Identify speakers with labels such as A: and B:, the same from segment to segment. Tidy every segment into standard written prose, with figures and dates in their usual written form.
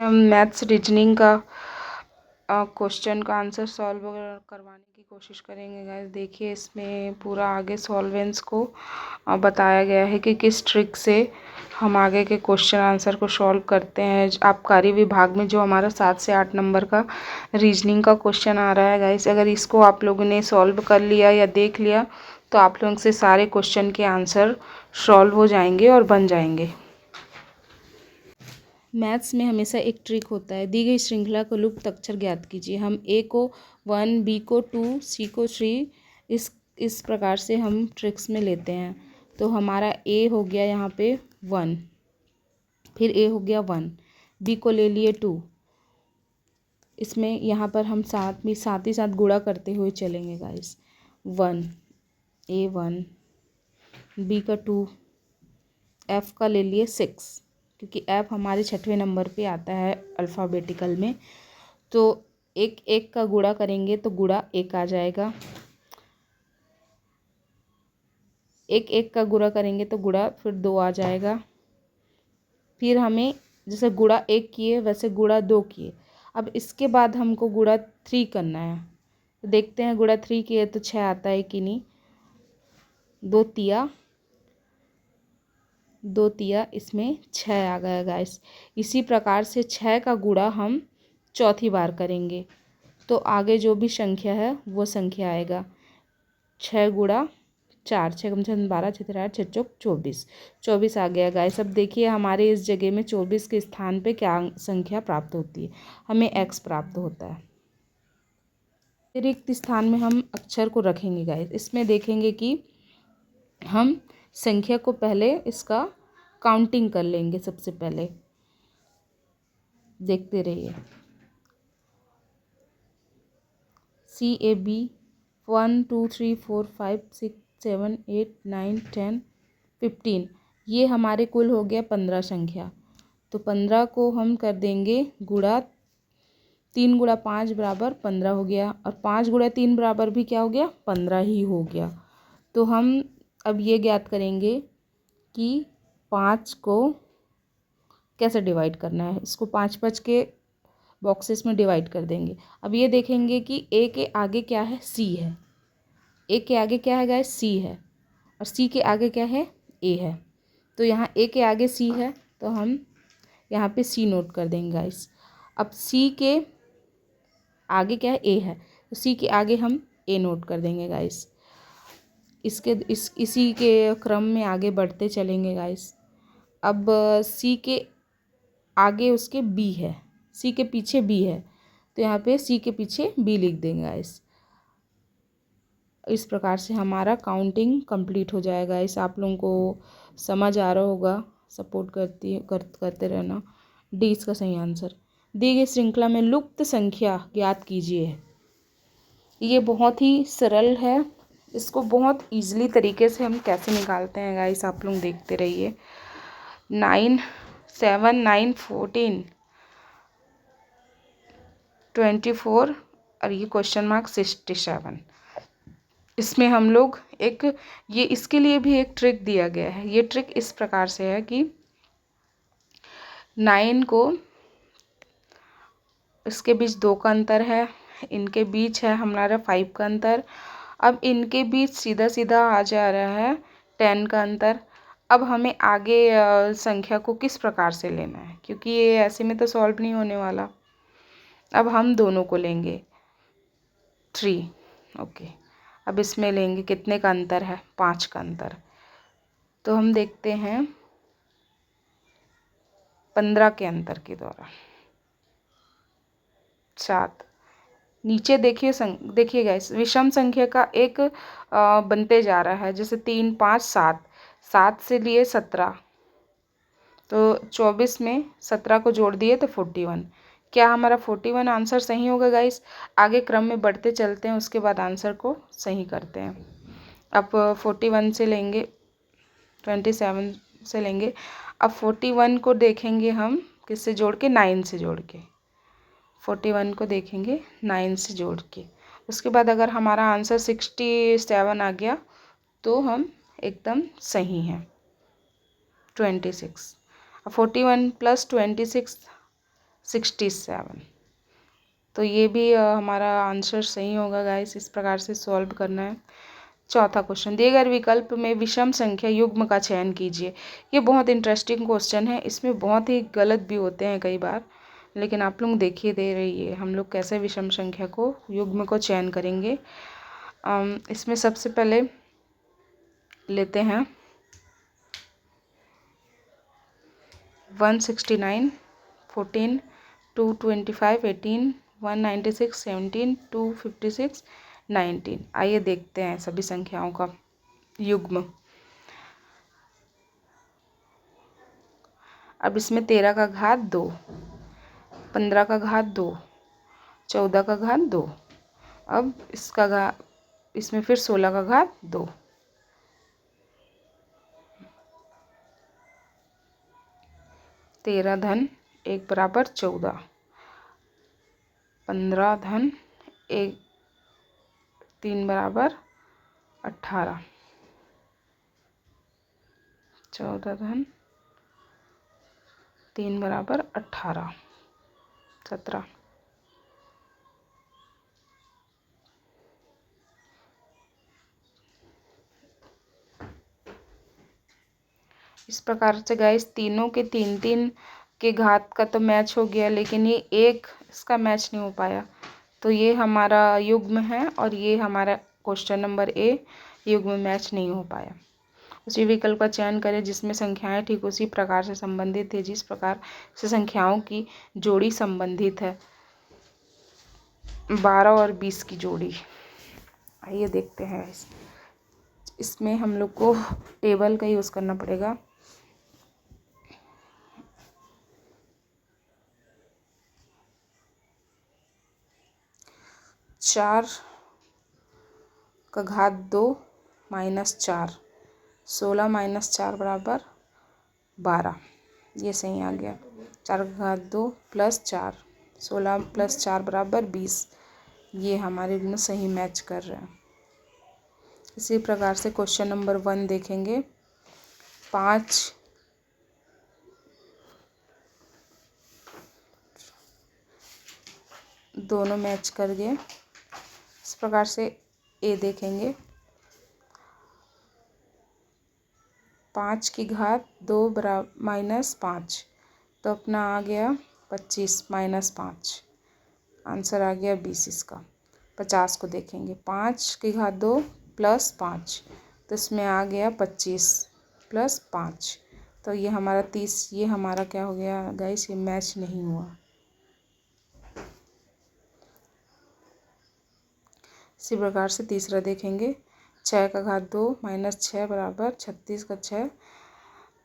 A: हम maths reasoning का question का आंसर सॉल्व करवाने की कोशिश करेंगे गाइस। देखिए इसमें पूरा आगे सॉल्वेंस को बताया गया है कि किस ट्रिक से हम आगे के क्वेश्चन आंसर को सॉल्व करते हैं। आबकारी विभाग में जो हमारा 7 से 8 नंबर का रीजनिंग का क्वेश्चन आ रहा है गाइस, अगर इसको आप लोगों ने सॉल्व कर लिया या देख लिया तो आप लोगों से सारे क्वेश्चन के आंसर सॉल्व हो जाएंगे और बन जाएंगे। मैथ्स में हमेशा एक ट्रिक होता है, दी गई श्रृंखला को लुप्त अक्षर ज्ञात कीजिए। हम ए को 1, बी को 2, सी को 3 इस प्रकार से हम ट्रिक्स में लेते हैं। तो हमारा ए हो गया यहाँ पे 1, फिर ए हो गया 1, बी को ले लिए 2। इसमें यहाँ पर हम साथ ही साथ गुणा करते हुए चलेंगे गाइस। 1 ए 1, बी का 2, एफ का ले लिए 6 क्योंकि एफ हमारे 6वें नंबर पे आता है अल्फ़ाबेटिकल में। तो एक एक का गुणा करेंगे तो गुणा 1 आ जाएगा, एक एक का गुणा करेंगे तो गुणा फिर 2 आ जाएगा। फिर हमें जैसे गुणा 1 किए वैसे गुणा 2 किए। अब इसके बाद हमको गुणा 3 करना है, तो देखते हैं गुणा 3 किए तो 6 आता है कि नहीं। 2 तिया इसमें 6 आ गया गाइस। इसी प्रकार से 6 का गुणा हम चौथी बार करेंगे तो आगे जो भी संख्या है वो संख्या आएगा। 6 गुणा 4, 6 कम 6 12, 6 3 8, 6 चौक 24, 24 आ गया गाइस। अब देखिए हमारे इस जगह में 24 के स्थान पे क्या संख्या प्राप्त होती है, हमें x प्राप्त होता है। रिक्त स्थान में हम अक्षर को रखेंगे गाइस। इसमें देखेंगे कि हम संख्या को पहले इसका काउंटिंग कर लेंगे। सबसे पहले देखते रहिए, CAB 1 2 3 4 5 6 7 8 9 10 15, ये हमारे कुल हो गया 15 संख्या। तो 15 को हम कर देंगे गुणा 3 गुणा 5 बराबर 15 हो गया, और 5 गुणा 3 बराबर भी क्या हो गया, 15 ही हो गया। तो हम अब ये ज्ञात करेंगे कि 5 को कैसे डिवाइड करना है। इसको 5 5 के बॉक्सेस में डिवाइड कर देंगे। अब ये देखेंगे कि ए के आगे क्या है, सी है। ए के आगे क्या है गाइस, सी है, और सी के आगे क्या है, ए है। तो यहाँ ए के आगे सी है तो हम यहाँ पे सी नोट कर देंगे गाइस। अब सी के आगे क्या है, ए है, तो सी के आगे हम ए नोट कर देंगे गाइस। इसी के क्रम में आगे बढ़ते चलेंगे गाइस। अब सी के आगे उसके बी है, सी के पीछे बी है, तो यहाँ पे सी के पीछे बी लिख देंगे गाइस। इस प्रकार से हमारा काउंटिंग कंप्लीट हो जाएगा। इस आप लोगों को समझ आ रहा होगा, सपोर्ट करते रहना। डी इसका सही आंसर। दी गई श्रृंखला में लुप्त संख्या ज्ञात कीजिए। ये बहुत ही सरल है, इसको बहुत ईजिली तरीके से हम कैसे निकालते हैं गाइस, आप लोग देखते रहिए। 9 7 9 14 24 और ये क्वेश्चन मार्क 67। इसमें हम लोग ये इसके लिए भी एक ट्रिक दिया गया है। ये ट्रिक इस प्रकार से है कि 9 को इसके बीच 2 का अंतर है, इनके बीच है हमारा 5 का अंतर। अब इनके बीच सीधा सीधा आ जा रहा है 10 का अंतर। अब हमें आगे संख्या को किस प्रकार से लेना है, क्योंकि ये ऐसे में तो सॉल्व नहीं होने वाला। अब हम दोनों को लेंगे 3, ओके। अब इसमें लेंगे कितने का अंतर है, 5 का अंतर। तो हम देखते हैं 15 के अंतर के द्वारा 7। नीचे देखिए देखिए गाइस, विषम संख्या का एक बनते जा रहा है, जैसे 3 5 7, 7 से लिए 17, तो 24 में 17 को जोड़ दिए तो 41। क्या हमारा 41 आंसर सही होगा गाइस। आगे क्रम में बढ़ते चलते हैं, उसके बाद आंसर को सही करते हैं। अब 41 से लेंगे, 27 से लेंगे। अब 41 को देखेंगे हम किससे जोड़ के, 9 से जोड़ के। 41 को देखेंगे 9 से जोड़ के। उसके बाद अगर हमारा आंसर 67 आ गया तो हम एकदम सही हैं। 26, 41 + 26 67। तो ये भी हमारा आंसर सही होगा गाइस। इस प्रकार से सॉल्व करना है। चौथा क्वेश्चन, दिए गए विकल्प में विषम संख्या युग्म का चयन कीजिए। ये बहुत इंटरेस्टिंग क्वेश्चन है। इसमें बहुत ही गलत भी होते हैं कई बार, लेकिन आप लोग देखिए दे रही है हम लोग कैसे विषम संख्या को युग्म को चयन करेंगे। इसमें सबसे पहले लेते हैं 169, 14, 225, 18, 196, 17, 256, 19। आइए देखते हैं सभी संख्याओं का युग्म। अब इसमें 13 का घात 2, 15 का घात 2, 14 का घात 2। अब इसमें फिर 16 का घात 2। 13 धन 1 बराबर 14, 15 धन 1 3 बराबर 18, 14 धन 3 बराबर 18, 17। इस प्रकार से गाइस तीनों के 3 के घात का तो मैच हो गया, लेकिन ये एक इसका मैच नहीं हो पाया। तो ये हमारा युग्म है और ये हमारा क्वेश्चन नंबर ए युग्म मैच नहीं हो पाया। उसी विकल्प का चयन करें जिसमें संख्याएं ठीक उसी प्रकार से संबंधित है जिस प्रकार से संख्याओं की जोड़ी संबंधित है। 12 और 20 की जोड़ी। आइए देखते हैं। इसमें हम लोग को टेबल का यूज़ करना पड़ेगा। चार का घात 2 माइनस 4, 16 माइनस 4 बराबर 12। ये सही आ गया। 4 का घात 2 प्लस 4, 16 प्लस 4 बराबर 20। ये हमारे में सही मैच कर रहे हैं। इसी प्रकार से क्वेश्चन नंबर 1 देखेंगे। 5 दोनों मैच कर गए। इस प्रकार से ए देखेंगे। 5 की घात 2 बराबर माइनस 5, तो अपना आ गया 25 माइनस 5, आंसर आ गया 20 इसका। 50 को देखेंगे। 5 की घात 2 प्लस 5, तो इसमें आ गया 25 प्लस 5, तो ये हमारा 30। ये हमारा क्या हो गया गाइस, ये मैच नहीं हुआ। इसी प्रकार से तीसरा देखेंगे। 6 का घात 2 माइनस 6 बराबर 36 का 6,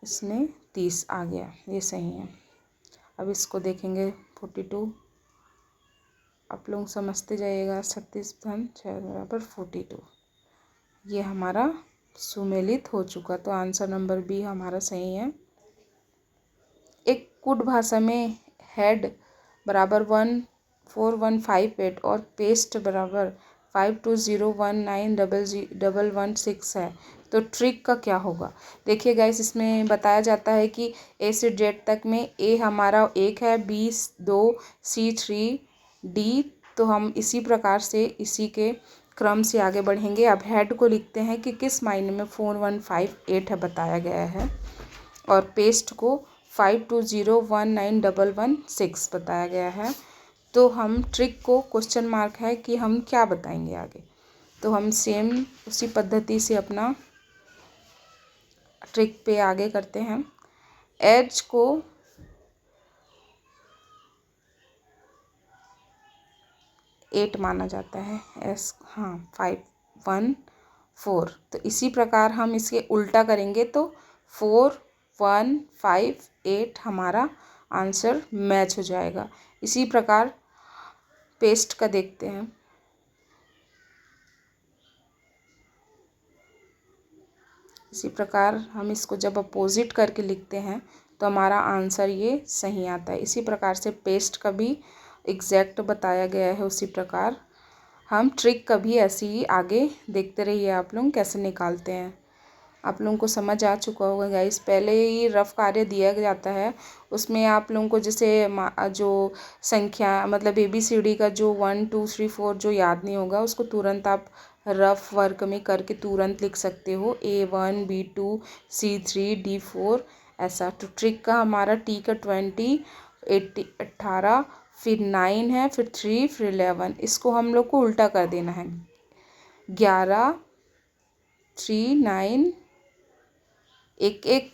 A: इसमें 30 आ गया। ये सही है। अब इसको देखेंगे 42। आप लोग समझते जाइएगा। 36 धन 6 बराबर 42। ये हमारा सुमेलित हो चुका, तो आंसर नंबर बी हमारा सही है। एक कुट भाषा में हेड बराबर 14158 और पेस्ट बराबर 52019116 है, तो ट्रिक का क्या होगा। देखिए गाइस, इसमें बताया जाता है कि ए से जेड तक में ए हमारा 1 है, बी 2, सी 3, डी। तो हम इसी प्रकार से इसी के क्रम से आगे बढ़ेंगे। अब हेड को लिखते हैं कि किस मायने में 4158 है बताया गया है, और पेस्ट को 52019116 बताया गया है। तो हम ट्रिक को क्वेश्चन मार्क है कि हम क्या बताएंगे आगे। तो हम सेम उसी पद्धति से अपना ट्रिक पे आगे करते हैं। एज को एट माना जाता है। 514। तो इसी प्रकार हम इसके उल्टा करेंगे तो 4158 हमारा आंसर मैच हो जाएगा। इसी प्रकार पेस्ट का देखते हैं। इसी प्रकार हम इसको जब अपोजिट करके लिखते हैं तो हमारा आंसर ये सही आता है। इसी प्रकार से पेस्ट का भी एग्जैक्ट बताया गया है। उसी प्रकार हम ट्रिक का भी ऐसे ही आगे देखते रहिए आप लोग कैसे निकालते हैं। आप लोगों को समझ आ चुका होगा गाइस। पहले ही रफ कार्य दिया जाता है, उसमें आप लोगों को जैसे जो संख्या मतलब ABCD का जो 1 2 3 4 जो याद नहीं होगा उसको तुरंत आप रफ वर्क में करके तुरंत लिख सकते हो, A1 B2 C3 D4 ऐसा। तो ट्रिक का हमारा T का 20 80 18 फिर 9 है, फिर 3 फिर 11, इसको हम लोग को उल्टा कर देना है। 11 3 9 एक एक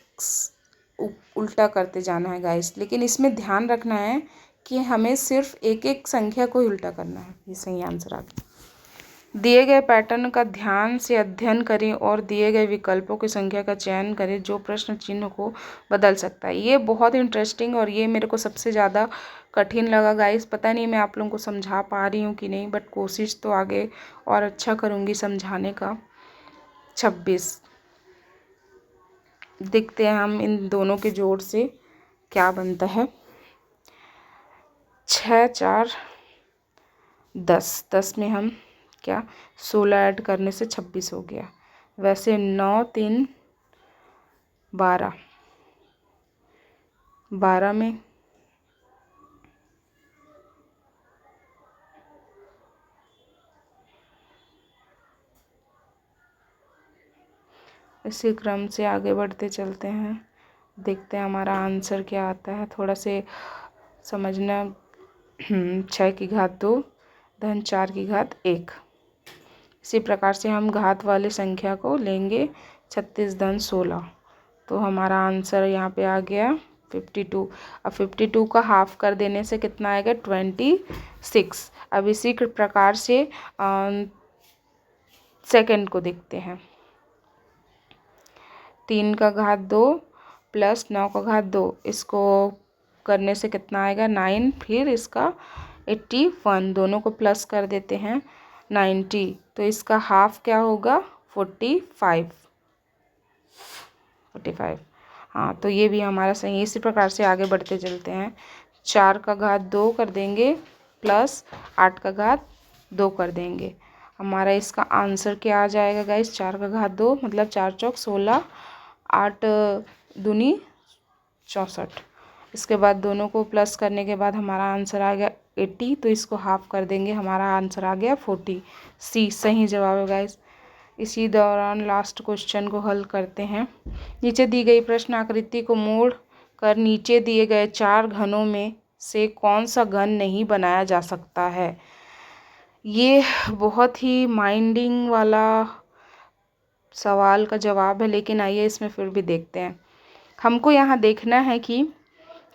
A: उल्टा करते जाना है गाइस, लेकिन इसमें ध्यान रखना है कि हमें सिर्फ एक एक संख्या को ही उल्टा करना है। ये सही आंसर आ गया। दिए गए पैटर्न का ध्यान से अध्ययन करें और दिए गए विकल्पों की संख्या का चयन करें जो प्रश्न चिन्ह को बदल सकता है। ये बहुत इंटरेस्टिंग और ये मेरे को सबसे ज़्यादा कठिन लगा गाइस। पता नहीं मैं आप लोगों को समझा पा रही हूँ कि नहीं, बट कोशिश तो आगे और अच्छा करूँगी समझाने का। 26 देखते हैं हम इन दोनों के जोड़ से क्या बनता है। 6 4 10, 10 में हम क्या 16 ऐड करने से 26 हो गया। वैसे 9 3 12, 12 में इसी क्रम से आगे बढ़ते चलते हैं, देखते हैं हमारा आंसर क्या आता है। थोड़ा से समझना। 6 की घात 2 धन 4 की घात 1। इसी प्रकार से हम घात वाले संख्या को लेंगे 36 धन 16। तो हमारा आंसर यहाँ पे आ गया 52। अब 52 का हाफ कर देने से कितना आएगा 26। अब इसी प्रकार से सेकंड को देखते हैं। 3 का घात 2 प्लस 9 का घात 2, इसको करने से कितना आएगा 9, फिर इसका 81, दोनों को प्लस कर देते हैं 90। तो इसका हाफ क्या होगा 45। हाँ, तो ये भी हमारा सही है। इसी प्रकार से आगे बढ़ते चलते हैं। 4 का घात 2 कर देंगे प्लस 8 का घात 2 कर देंगे। हमारा इसका आंसर क्या आ जाएगा गाइस 4 का घात 2 मतलब 4 चौक 16, 8 दूनी 64। इसके बाद दोनों को प्लस करने के बाद हमारा आंसर आ गया 80। तो इसको हाफ कर देंगे, हमारा आंसर आ गया 40। सी सही जवाब है गाइस। इसी दौरान लास्ट क्वेश्चन को हल करते हैं। नीचे दी गई प्रश्न आकृति को मोड़ कर नीचे दिए गए 4 घनों में से कौन सा घन नहीं बनाया जा सकता है। ये बहुत ही माइंडिंग वाला सवाल का जवाब है, लेकिन आइए इसमें फिर भी देखते हैं। हमको यहाँ देखना है कि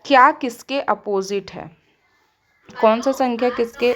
A: क्या किसके अपोजिट है, कौन सा संख्या किसके